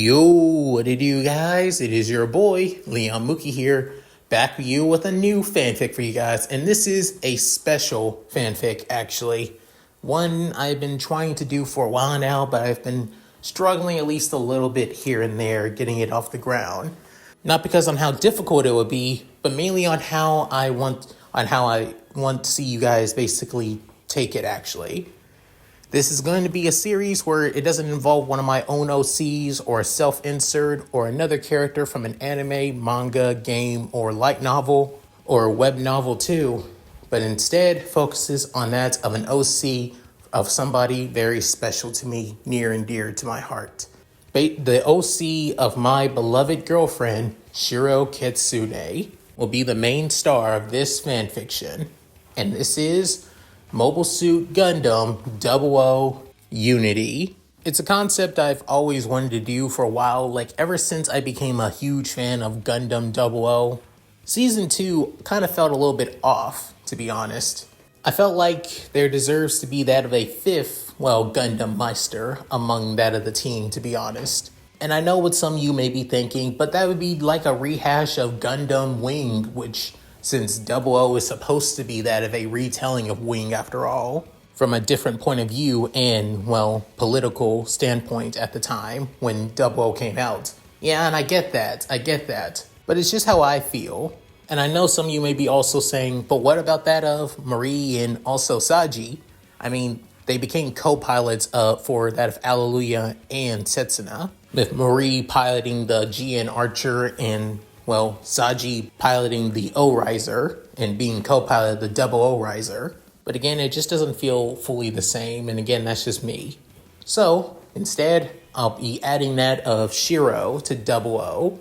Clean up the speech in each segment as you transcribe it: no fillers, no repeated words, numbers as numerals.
Yo, what it do, guys? It is your boy, Leon Mookie here, back with you with a new fanfic for you guys. And this is a special fanfic, actually. One I've been trying to do for a while now, but I've been struggling at least a little bit here and there getting it off the ground. Not because on how difficult it would be, but mainly on how I want to see you guys basically take it, actually. This is going to be a series where it doesn't involve one of my own OCs or a self-insert or another character from an anime, manga, game, or light novel, or a web novel too, but instead focuses on that of an OC of somebody very special to me, near and dear to my heart. The OC of my beloved girlfriend, Shiro Kitsune, will be the main star of this fanfiction, and this is Mobile Suit Gundam 00 Unity. It's a concept I've always wanted to do for a while, like ever since I became a huge fan of Gundam 00. Season 2 kind of felt a little bit off, to be honest. I felt like there deserves to be that of a fifth, Gundam Meister among that of the team, to be honest. And I know what some of you may be thinking, but that would be like a rehash of Gundam Wing, which since 00 is supposed to be that of a retelling of Wing after all, from a different point of view and, political standpoint at the time when 00 came out. Yeah, and I get that. But it's just how I feel. And I know some of you may be also saying, but what about that of Marie and also Saji? I mean, they became co-pilots for that of Alleluia and Setsuna, with Marie piloting the GN Archer and Saji piloting the O-Riser and being co-pilot of the 00 Riser. But again, it just doesn't feel fully the same. And again, that's just me. So instead, I'll be adding that of Shiro to 00.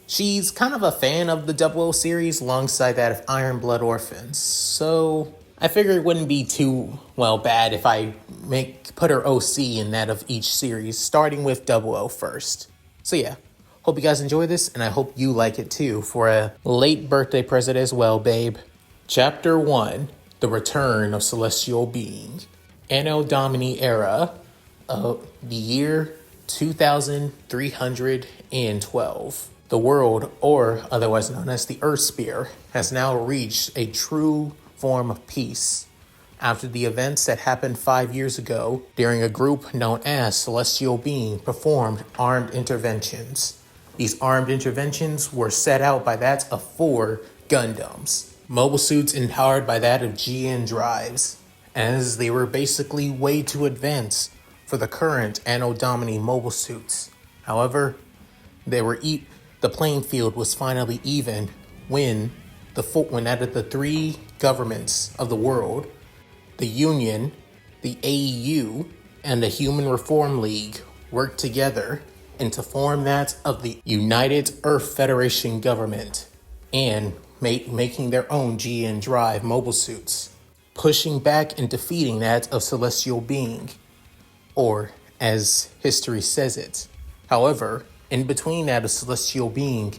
She's kind of a fan of the 00 series alongside that of Iron Blood Orphans. So I figured it wouldn't be too, bad if I put her OC in that of each series, starting with 00 first. So yeah. Hope you guys enjoy this, and I hope you like it too for a late birthday present as well, babe. Chapter 1, The Return of Celestial Being. Anno Domini era of the year 2312. The world, or otherwise known as the Earth Sphere, has now reached a true form of peace after the events that happened 5 years ago during a group known as Celestial Being performed armed interventions. These armed interventions were set out by that of 4 Gundams, mobile suits empowered by that of GN drives, as they were basically way too advanced for the current Anno Domini mobile suits. However, the playing field was finally even when out of the 3 governments of the world, the Union, the AEU, and the Human Reform League worked together and to form that of the United Earth Federation government and making their own GN Drive mobile suits, pushing back and defeating that of Celestial Being, or as history says it. However, in between that of Celestial Being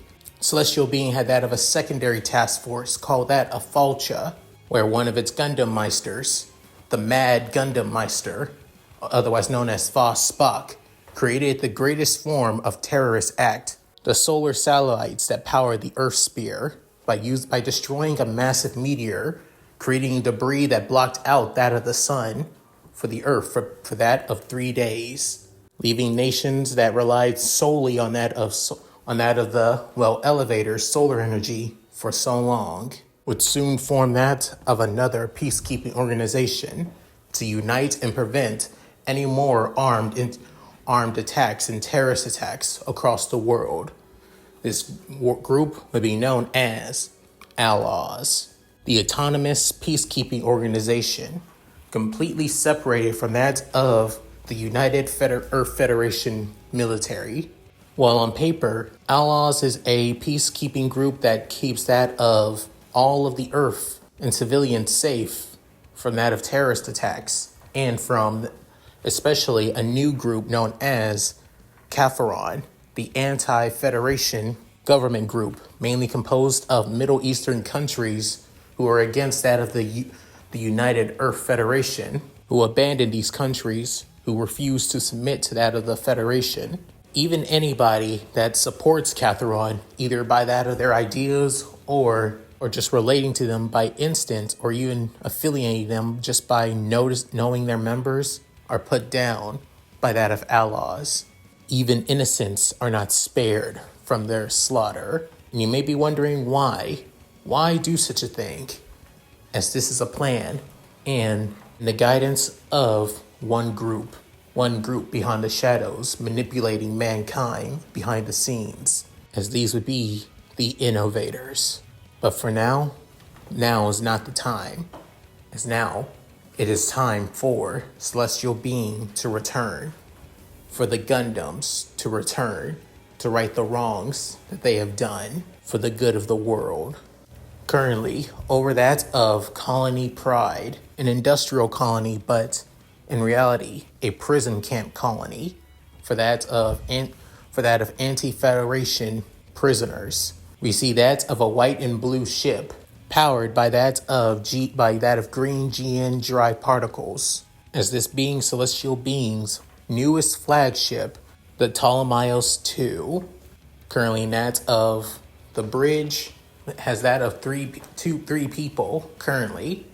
had that of a secondary task force called that of Falcha, where one of its Gundam Meisters, the Mad Gundam Meister, otherwise known as Foss Spock, created the greatest form of terrorist act, the solar satellites that power the Earth Sphere, by destroying a massive meteor, creating debris that blocked out that of the sun for the Earth for that of 3 days, leaving nations that relied solely on that of the elevator's solar energy for so long, would soon form that of another peacekeeping organization to unite and prevent any more armed attacks and terrorist attacks across the world. This group would be known as Outlaws, the autonomous peacekeeping organization, completely separated from that of the United Earth Federation military. While on paper, Outlaws is a peacekeeping group that keeps that of all of the Earth and civilians safe from that of terrorist attacks and from especially a new group known as Kafaron, the anti-Federation government group, mainly composed of Middle Eastern countries who are against that of the United Earth Federation, who abandoned these countries, who refused to submit to that of the Federation, even anybody that supports Catharon, either by that of their ideas or just relating to them by instinct, or even affiliating them just by knowing their members, are put down by that of outlaws. Even innocents are not spared from their slaughter. And you may be wondering why. Why do such a thing? As this is a plan and the guidance of one group behind the shadows, manipulating mankind behind the scenes, as these would be the innovators. But for now is not the time, as now it is time for celestial being to return, for the Gundams to return, to right the wrongs that they have done for the good of the world. Currently, over that of Colony Pride, an industrial colony, but in reality, a prison camp colony for that of anti-Federation prisoners. We see that of a white and blue ship powered by that of green GN dry particles, as this being celestial being's newest flagship, the Talmayos 2. Currently, that of the bridge has that of three people currently,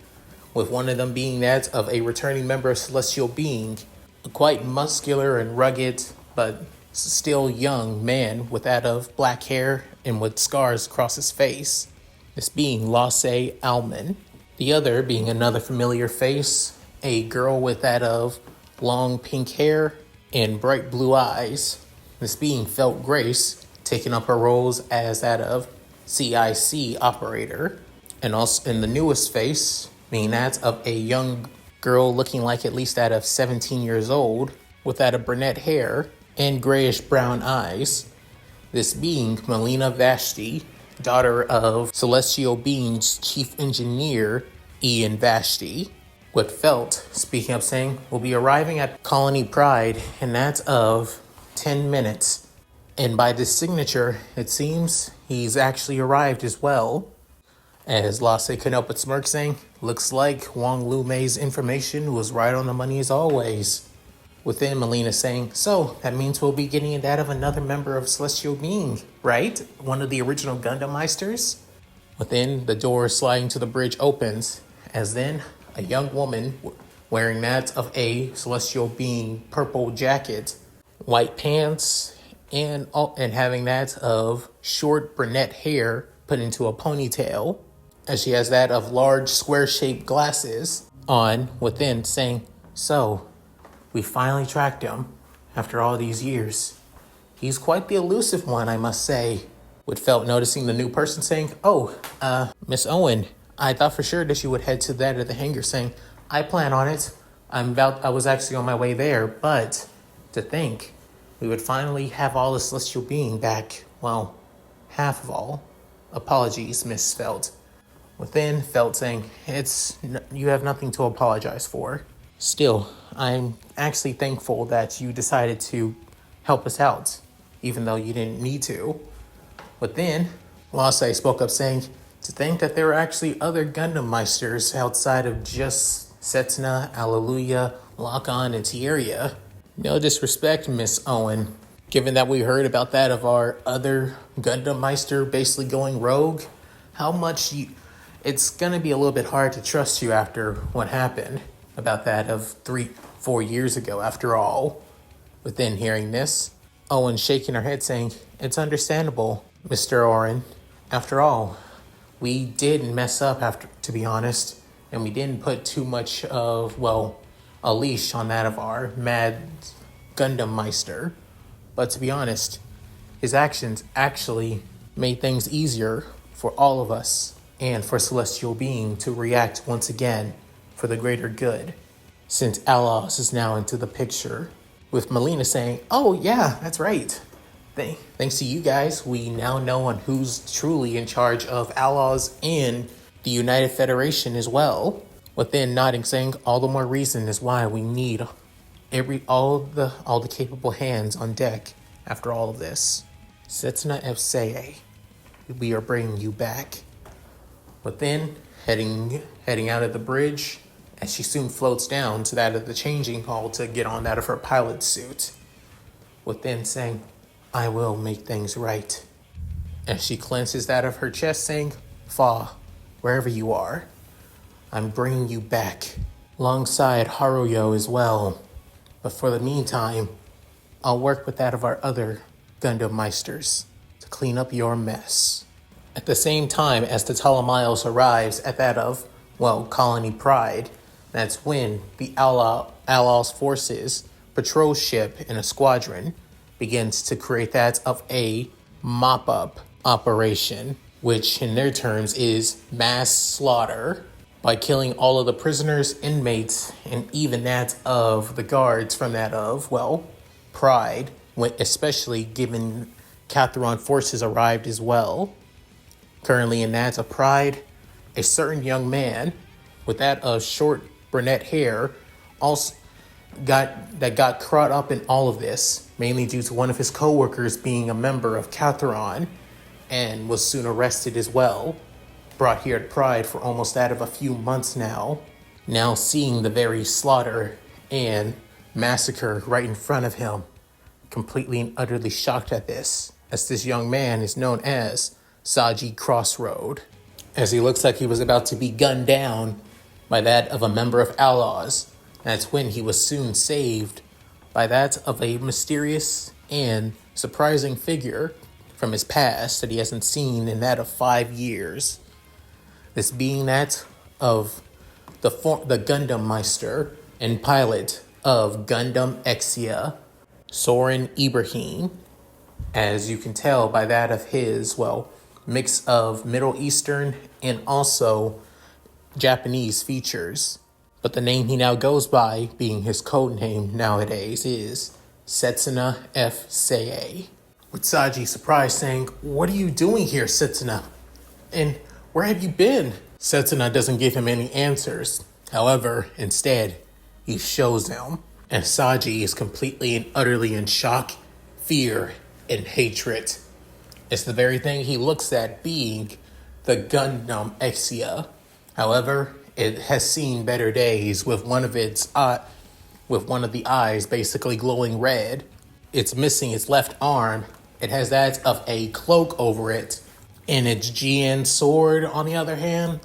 with one of them being that of a returning member of Celestial Being, a quite muscular and rugged, but still young man with that of black hair and with scars across his face. This being Lasse Alman. The other being another familiar face, a girl with that of long pink hair and bright blue eyes. This being Felt Grace, taking up her roles as that of CIC operator. And also in the newest face, being that of a young girl looking like at least that of 17 years old, with that of brunette hair and grayish brown eyes. This being Melina Vashti, daughter of Celestial Being's chief engineer, Ian Vashti. With Felt, speaking up, saying, will be arriving at Colony Pride in that of 10 minutes. And by this signature, it seems he's actually arrived as well. As Lasse couldn't help but smirk, saying, looks like Wong Lu Mei's information was right on the money as always. Within, Melina saying, so that means we'll be getting that of another member of Celestial Being, right? One of the original Gundam Meisters? Within, the door sliding to the bridge opens, as then a young woman wearing that of a Celestial Being purple jacket, white pants, and having that of short brunette hair put into a ponytail, as she has that of large square-shaped glasses on, within, saying, so, we finally tracked him after all these years. He's quite the elusive one, I must say. With Felt noticing the new person, saying, Miss Owen, I thought for sure that you would head to that at the hangar, saying, I plan on it. I was actually on my way there, but to think we would finally have all the Celestial Being back. Well, half of all. Apologies, Miss Felt. Within, Felt saying, you have nothing to apologize for. Still, I'm actually thankful that you decided to help us out, even though you didn't need to. But then, Lasse spoke up, saying, to think that there were actually other Gundam Meisters outside of just Setsuna, Alleluia, Lock-On, and Tieria. No disrespect, Miss Owen. Given that we heard about that of our other Gundam Meister basically going rogue, it's gonna be a little bit hard to trust you after what happened about that of 3-4 years ago after all. Within hearing this, Owen shaking her head saying, it's understandable, Mr. Oren. After all, we did mess up to be honest, and we didn't put too much of, a leash on that of our mad Gundam Meister. But to be honest, his actions actually made things easier for all of us and for Celestial Being to react once again for the greater good, since Alos is now into the picture. With Melina saying, oh yeah, that's right. Thanks to you guys, we now know on who's truly in charge of Alos and the United Federation as well. Within nodding, saying, all the more reason is why we need all the capable hands on deck after all of this. Setsuna FCA, we are bringing you back. Within, heading out of the bridge, as she soon floats down to that of the changing hall to get on that of her pilot suit. within saying, I will make things right. As she clenches that of her chest saying, Fa, wherever you are, I'm bringing you back, alongside Haruyo as well. But for the meantime, I'll work with that of our other Gundam Meisters to clean up your mess. At the same time as the Talmayos arrives at that of, Colony Pride, that's when the Outlaws forces patrol ship in a squadron begins to create that of a mop-up operation, which in their terms is mass slaughter by killing all of the prisoners, inmates, and even that of the guards from that of, Pride, especially given Catharon forces arrived as well. Currently in that of Pride, a certain young man with that of short brunette hair also got caught up in all of this, mainly due to one of his co-workers being a member of Catharon, and was soon arrested as well, brought here at Pride for almost that of a few months now seeing the very slaughter and massacre right in front of him, completely and utterly shocked at this, as this young man is known as Saji Crossroad, as he looks like he was about to be gunned down by that of a member of Outlaws. That's when he was soon saved by that of a mysterious and surprising figure from his past that he hasn't seen in that of 5 years. This being that of the Gundam Meister and pilot of Gundam Exia, Soren Ibrahim, as you can tell by that of his, mix of Middle Eastern and also Japanese features. But the name he now goes by, being his code name nowadays, is Setsuna F. Seiei. With Saji surprised saying, What are you doing here, Setsuna? And where have you been? Setsuna doesn't give him any answers. However, instead, he shows them. And Saji is completely and utterly in shock, fear, and hatred. It's the very thing he looks at being the Gundam Exia. However, it has seen better days with one of the eyes basically glowing red. It's missing its left arm. It has that of a cloak over it. And its GN sword, on the other hand,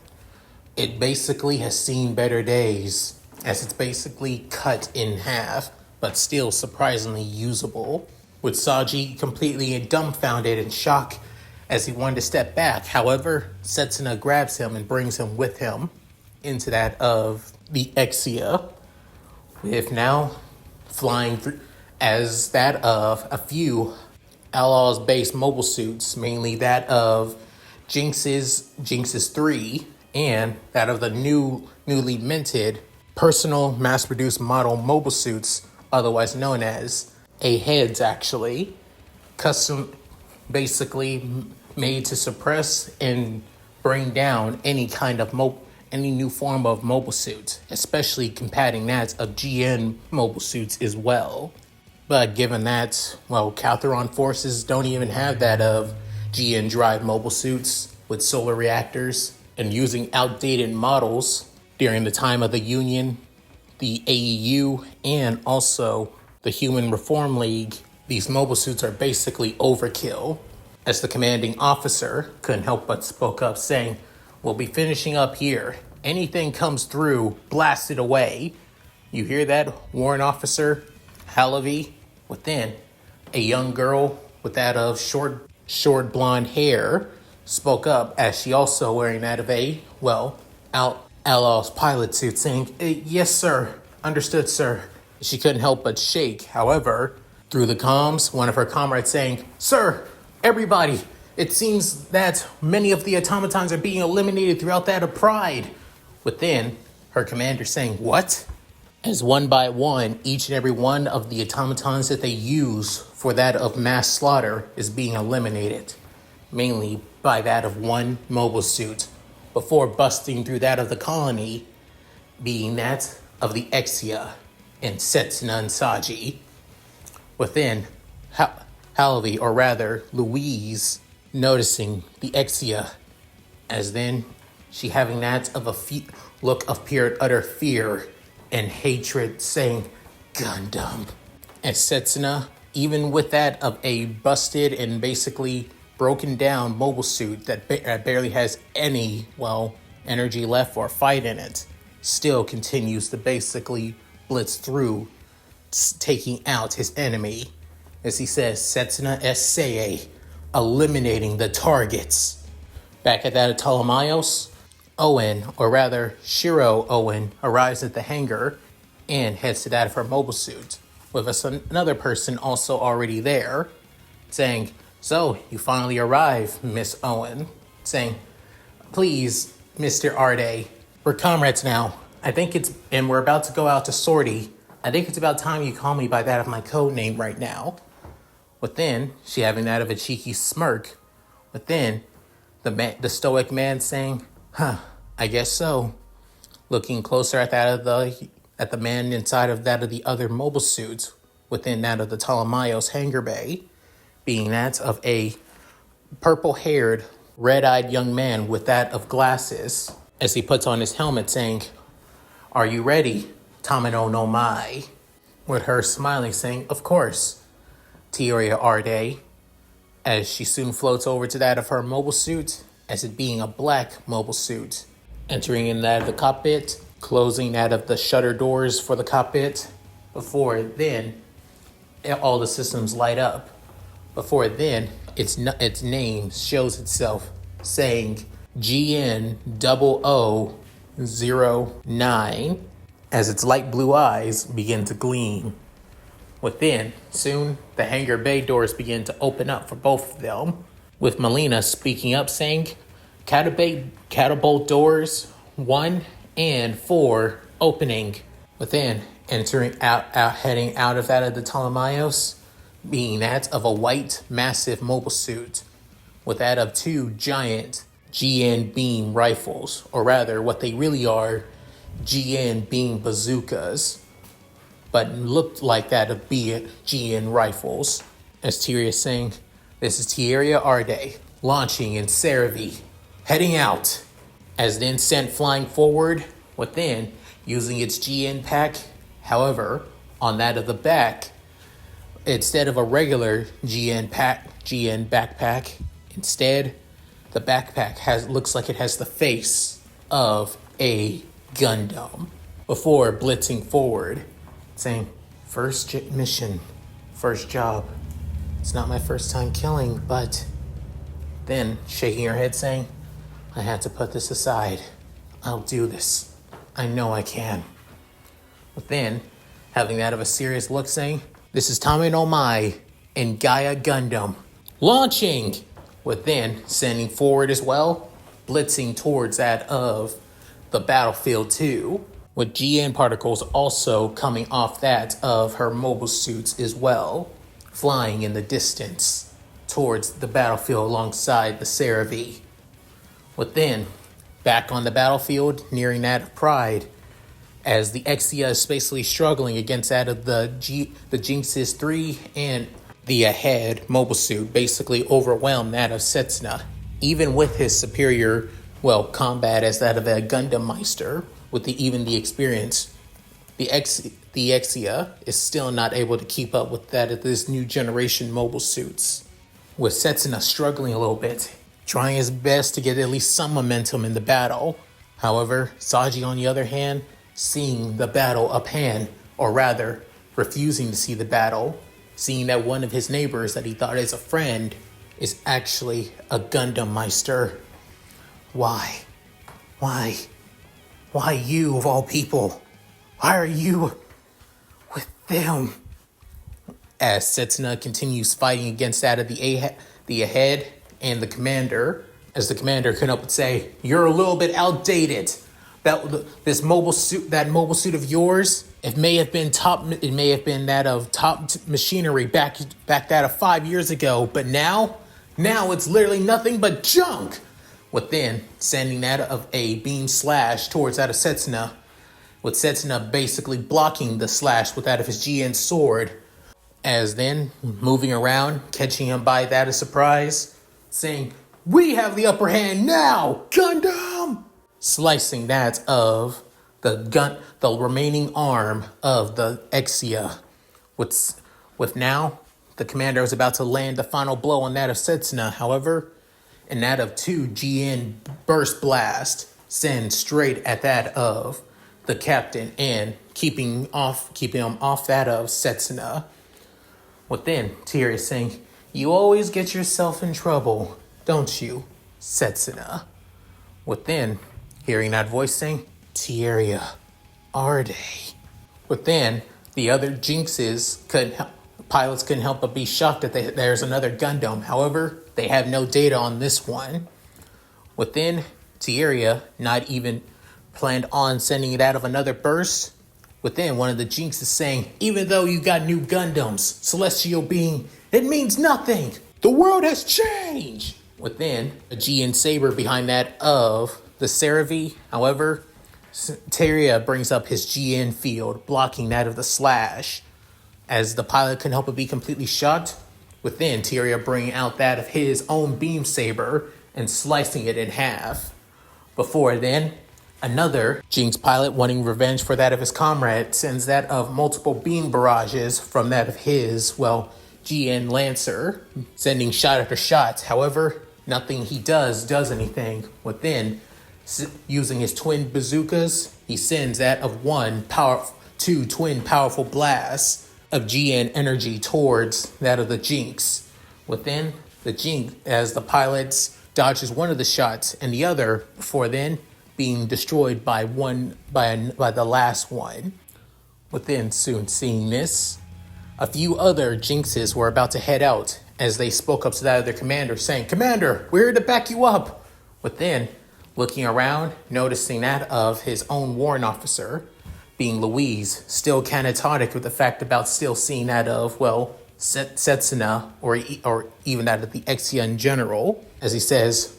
it basically has seen better days, as it's basically cut in half, but still surprisingly usable. With Saji completely dumbfounded and shocked as he wanted to step back. However, Setsuna grabs him and brings him with him into that of the Exia, with now flying through as that of a few Outlaws-based mobile suits, mainly that of Jinx's 3, and that of the newly minted personal mass-produced model mobile suits, otherwise known as A-Heads, actually. Custom, basically made to suppress and bring down any kind of any new form of mobile suit, especially combating that of GN mobile suits as well. But given that, Catharon forces don't even have that of GN drive mobile suits with solar reactors, and using outdated models during the time of the Union, the AEU, and also the Human Reform League, these mobile suits are basically overkill. As the commanding officer couldn't help but spoke up saying, We'll be finishing up here. Anything comes through, blast it away. You hear that, Warrant Officer Halavi? Within, a young girl with that of short blonde hair spoke up, as she also wearing that of a, Outlaw's pilot suit, saying, Yes, sir. Understood, sir. She couldn't help but shake. However, through the comms, one of her comrades saying, Sir, everybody, it seems that many of the automatons are being eliminated throughout that of Pride. Within, her commander saying, What? As one by one, each and every one of the automatons that they use for that of mass slaughter is being eliminated, mainly by that of one mobile suit, before busting through that of the colony, being that of the Exia and Setsuna and Saji. Within, Halavi, or rather Louise, noticing the Exia, as then she having that of a look of pure utter fear and hatred, saying, Gundam. As Setsuna even with that of a busted and basically broken down mobile suit that barely has any, well, energy left for a fight in it, still continues to basically blitz through, taking out his enemy. As he says, Setsuna Essay, eliminating the targets. Back at that of Talmayos, Owen, or rather Shiro Owen, arrives at the hangar and heads to that of her mobile suit, with another person also already there, saying, "So, you finally arrived, Miss Owen," saying, "Please, Mr. Arde, we're comrades now. And we're about to go out to sortie. I think it's about time you call me by that of my code name right now." Within, she having that of a cheeky smirk. Within, the stoic man saying, I guess so. Looking closer at that of the man inside of that of the other mobile suits, within that of the Talmayos hangar bay, being that of a purple-haired, red-eyed young man with that of glasses, as he puts on his helmet saying, "Are you ready, Tamino no Mai?" With her smiling saying, "Of course, Tieria Arde," as she soon floats over to that of her mobile suit, as it being a black mobile suit, entering in that of the cockpit, closing that of the shutter doors for the cockpit. Before then, all the systems light up. Before then, its name shows itself, saying GN 0009, as its light blue eyes begin to gleam. Within, soon, the hangar bay doors begin to open up for both of them, with Melina speaking up saying, catapult doors 1 and 4 opening. Within, heading out of that of the Talmayos, being that of a white, massive mobile suit, with that of 2 giant GN beam rifles, or rather, what they really are, GN beam bazookas, but looked like that of GN rifles. As Tyria is saying, "This is Tieria Arde, launching in Cerevi, heading out," as then sent flying forward, within, using its GN pack. However, on that of the back, instead of a regular GN backpack, instead, the backpack looks like it has the face of a Gundam. Before blitzing forward, saying, "First mission, first job. It's not my first time killing, but..." Then, shaking her head, saying, "I had to put this aside. I'll do this. I know I can." But then, having that of a serious look, saying, "This is Tame no Mai and Gaia Gundam. Launching!" Within, sending forward as well, blitzing towards that of the battlefield 2, with GN particles also coming off that of her mobile suits as well, flying in the distance towards the battlefield alongside the Cerevi. Within, back on the battlefield, nearing that of Pride, as the Exia is basically struggling against that of the Jinxes 3 and the Ahead mobile suit, basically overwhelmed that of Setsuna, even with his superior, combat as that of a Gundam Meister, with even the experience. The Exia is still not able to keep up with that of this new generation mobile suits, with Setsuna struggling a little bit, trying his best to get at least some momentum in the battle. However, Saji, on the other hand, seeing the battle uphand, or rather, refusing to see the battle, seeing that one of his neighbors that he thought is a friend is actually a Gundam Meister. Why? Why you, of all people? Why are you with them? As Setsuna continues fighting against that of the Ahead and the Commander, as the Commander can up and say, "You're a little bit outdated. That mobile suit of yours, it may have been that of top machinery back that of 5 years ago, but now it's literally nothing but junk." Within, sending that of a beam slash towards that of Setsuna, with Setsuna basically blocking the slash with that of his GN sword, as then moving around, catching him by that of surprise, saying, "We have the upper hand now, Gundam!" Slicing that of the remaining arm of the Exia, with now the commander was about to land the final blow on that of Setsuna. However, in that of 2 GN burst blast send straight at that of the captain and keeping him off that of Setsuna. Within, Tieria saying, "You always get yourself in trouble, don't you, Setsuna?" Within, hearing that voice saying, "Tieria, are they?" Within, the other pilots couldn't help but be shocked that there's another Gundam. However, they have no data on this one. Within, Tieria not even planned on sending it out of another burst. Within, one of the Jinx is saying, "Even though you got new Gundams, celestial being, it means nothing. The world has changed." Within, a GN Saber behind that of the Cerevi. However, Tieria brings up his GN field, blocking that of the Slash. As the pilot couldn't help but be completely shocked. Within, Tieria bringing out that of his own beam saber and slicing it in half. Before then, another Jinx pilot wanting revenge for that of his comrade sends that of multiple beam barrages from that of his, GN Lancer, sending shot after shot. However, nothing he does anything. Within, using his twin bazookas, he sends that of 2 twin powerful blasts of GN energy towards that of the Jinx. Within, the Jinx, as the pilots dodges one of the shots and the other, before then being destroyed by the last one. Within, soon seeing this, a few other Jinxes were about to head out as they spoke up to that of their commander saying, "Commander, we're here to back you up." Within, looking around, noticing that of his own warrant officer, being Louise, still catatonic with the fact about still seeing that of, Setsuna, or even that of the Exia in general, as he says,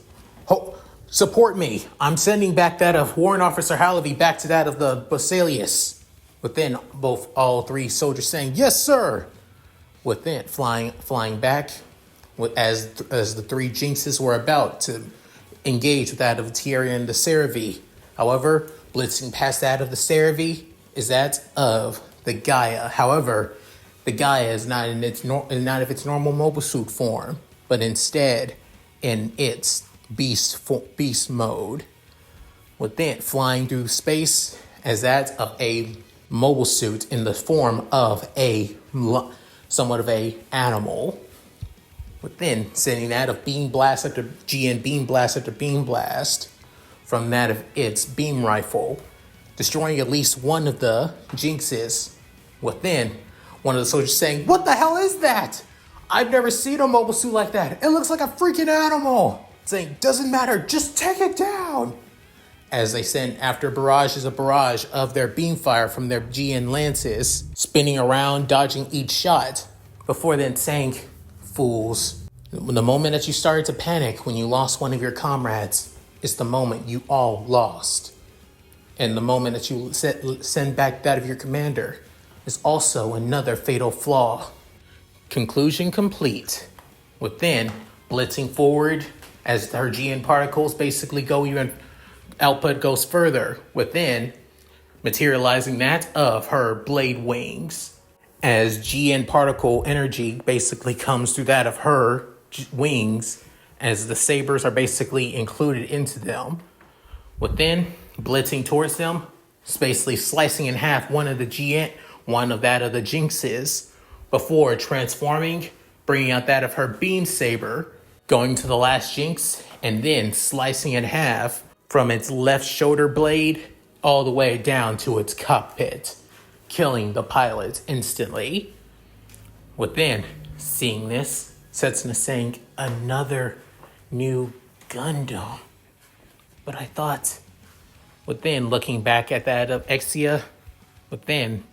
"Support me. I'm sending back that of Warrant Officer Halavi back to that of the Basilius." Within, all 3 soldiers saying, "Yes, sir." Within, flying back, as the 3 Jinxes were about to engage with that of Tieria and the Cerevi. However, blitzing past that of the Cerevi is that of the Gaia. However, the Gaia is not in its normal mobile suit form, but instead in its beast mode. Within, flying through space as that of a mobile suit in the form of somewhat of a animal. Within, sending that of beam blast after GN beam blast after beam blast from that of its beam rifle, destroying at least one of the Jinxes. Within, one of the soldiers saying, "What the hell is that? I've never seen a mobile suit like that. It looks like a freaking animal." Saying, "Doesn't matter, just take it down." As they send after a barrage of their beam fire from their GN lances, spinning around, dodging each shot, before then saying, "Fools, the moment that you started to panic when you lost one of your comrades is the moment you all lost. And the moment that you send back that of your commander is also another fatal flaw." Conclusion complete. Within, blitzing forward as her GN particles basically go even output goes further. Within, materializing that of her blade wings as GN particle energy basically comes through that of her wings as the sabers are basically included into them. Within, blitzing towards them, basically slicing in half one of that of the Jinxes, before transforming, bringing out that of her beam saber, going to the last Jinx, and then slicing in half from its left shoulder blade all the way down to its cockpit, killing the pilot instantly. Within, seeing this, Setsuna saying, "Another new Gundam. But I thought," within, looking back at that of Exia, within,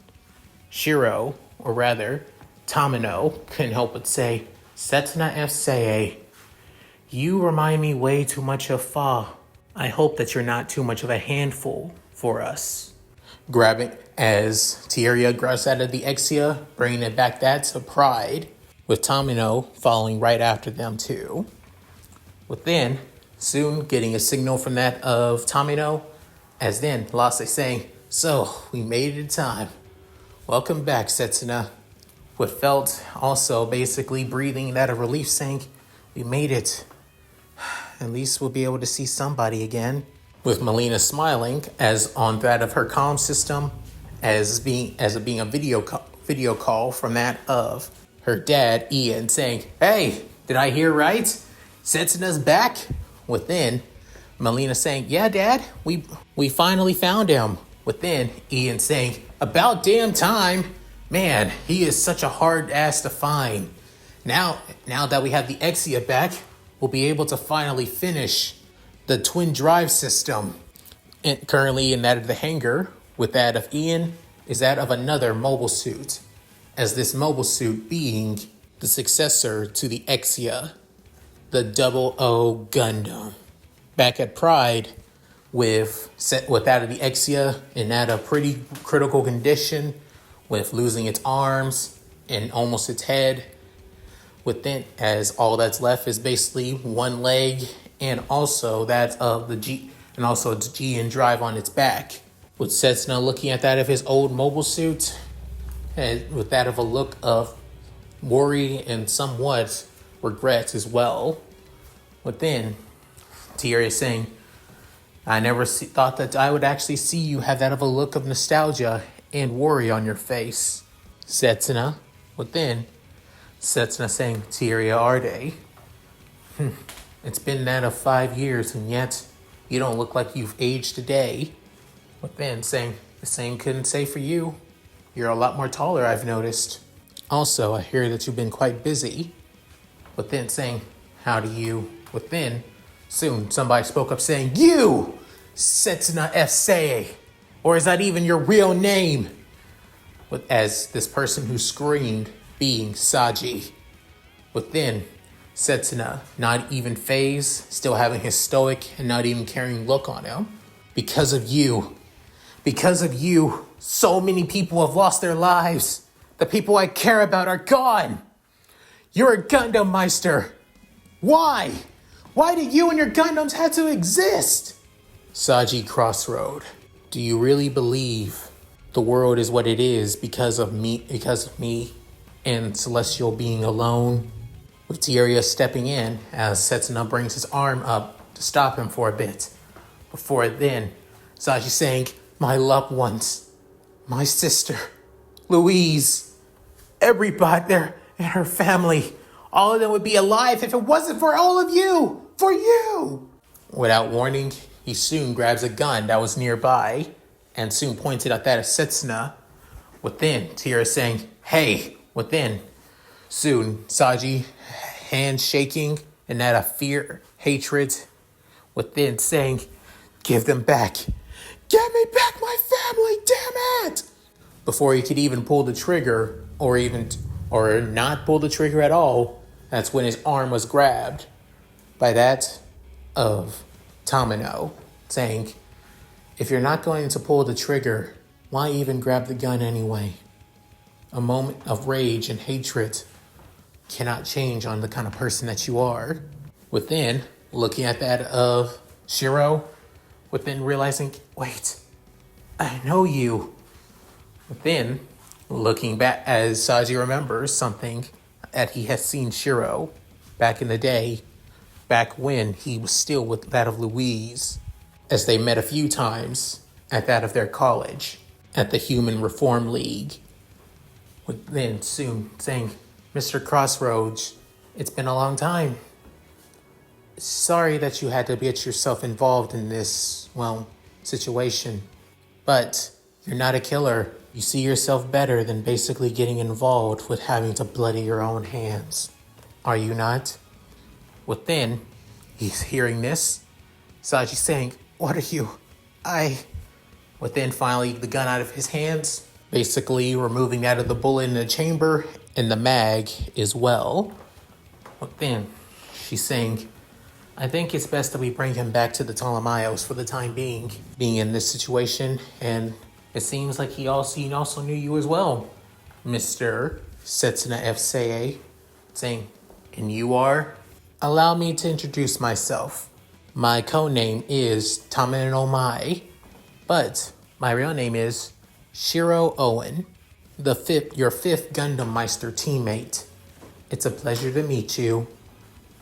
Shiro, or rather, Tamino, couldn't help but say, "Setsuna F. you remind me way too much of Fa. I hope that you're not too much of a handful for us." Grabbing, as Tieria grabs out of the Exia, bringing it back that to Pride, with Tamino following right after them too. Within, soon getting a signal from that of Tamino, as then Lase saying, "So, we made it in time. Welcome back, Setsuna. with Felt also basically breathing that of relief, saying, "We made it. At least we'll be able to see somebody again." With Melina smiling as on that of her comm system, as being a video call from that of her dad Ian, saying, "Hey, did I hear right? Setsuna's back." Within, Melina saying, "Yeah, Dad, we finally found him." Within, Ian saying, "About damn time. Man, he is such a hard ass to find. Now that we have the Exia back, we'll be able to finally finish the twin drive system." And currently in that of the hangar, with that of Ian, is that of another mobile suit, as this mobile suit being the successor to the Exia, the 00 Gundam. Back at Pride, with that of the Exia in that a pretty critical condition, with losing its arms and almost its head. Within, as all that's left is basically one leg, and also that of the G, and also its G and drive on its back. With Setsuna looking at that of his old mobile suit, and with that of a look of worry and somewhat regret as well. Within, Tierra saying, "I never thought that I would actually see you have that of a look of nostalgia and worry on your face." Setsuna, within, Setsuna saying, "Tierra Arde, it's been that of 5 years, and yet you don't look like you've aged a day." Within, saying, "The same couldn't say for you. You're a lot more taller, I've noticed. Also, I hear that you've been quite busy." Within, saying, "How do you?" Within, soon somebody spoke up saying, "You, Setsuna F. Or is that even your real name?" As this person who screamed being Saji. Within, Setsuna, not even phased, still having his stoic and not even caring look on him. Because of you, so many people have lost their lives. The people I care about are gone. You're a Gundam Meister. Why? Why did you and your Gundams have to exist?" Saji Crossroad, "Do you really believe the world is what it is because of me and Celestial being alone?" With Tierra stepping in as Setsuna brings his arm up to stop him for a bit. Before then, Saji saying, "My loved ones, my sister, Louise, everybody there and her family, all of them would be alive if it wasn't for all of you, for you." Without warning, he soon grabs a gun that was nearby and soon pointed at that of Setsuna. Within, Tierra saying, "Hey," within. Soon, Saji, hands shaking and that of fear, hatred. Within, saying, "Give them back. Give me back my family, damn it!" Before he could even pull the trigger, or not pull the trigger at all, that's when his arm was grabbed by that of Tamino, saying, "If you're not going to pull the trigger, why even grab the gun anyway?" A moment of rage and hatred cannot change on the kind of person that you are. Within, looking at that of Shiro, within realizing, "Wait, I know you." Within, looking back as Saji remembers something that he has seen Shiro back in the day, back when he was still with that of Louise, as they met a few times at that of their college, at the Human Reform League. Within, soon saying, "Mr. Crossroads, it's been a long time. Sorry that you had to get yourself involved in this, situation. But you're not a killer. You see yourself better than basically getting involved with having to bloody your own hands. Are you not?" Within, he's hearing this. Saji saying, "What are you? Within, finally, the gun out of his hands, basically removing that of the bullet in the chamber and the mag as well. Within, she's saying, "I think it's best that we bring him back to the Talmayos for the time being in this situation, and it seems like he also knew you as well, Mr. Setsuna F. saying, "And you are?" "Allow me to introduce myself. My codename is Tamino Mai, but my real name is Shiro Owen." your fifth Gundam Meister teammate. It's a pleasure to meet you.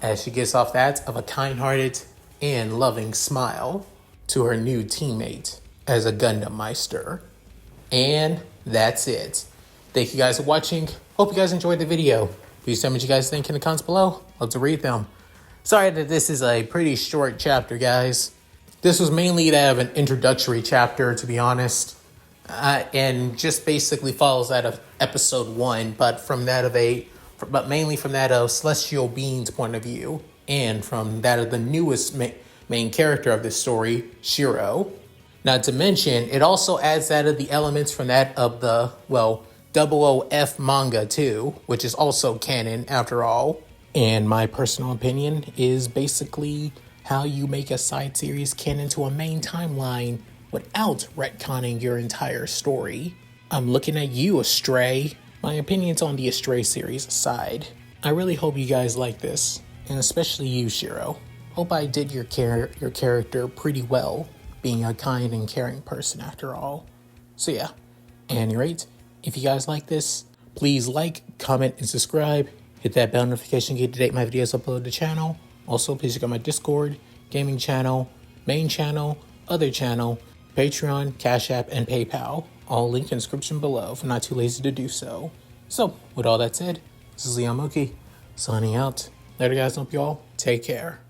As she gets off that of a kind-hearted and loving smile to her new teammate as a Gundam Meister. And that's it. Thank you guys for watching. Hope you guys enjoyed the video. Please tell me what you guys think in the comments below. Love to read them. Sorry that this is a pretty short chapter, guys. This was mainly that of an introductory chapter, to be honest. And just basically follows that of episode 1, but mainly from that of Celestial Being's point of view, and from that of the newest main character of this story, Shiro. Not to mention, it also adds that of the elements from that of the, well, 00F manga too, which is also canon after all. And my personal opinion is basically how you make a side series canon to a main timeline without retconning your entire story. I'm looking at you, Astray. My opinion's on the Astray series aside. I really hope you guys like this, and especially you, Shiro. Hope I did your character pretty well, being a kind and caring person after all. So yeah, at any rate, if you guys like this, please like, comment, and subscribe. Hit that bell notification to get to date my videos uploaded to the channel. Also, please check out my Discord, gaming channel, main channel, other channel, Patreon, Cash App, and PayPal. All linked in the description below if I'm not too lazy to do so. So, with all that said, this is Leon Mookie, signing out. Later guys, hope you all take care.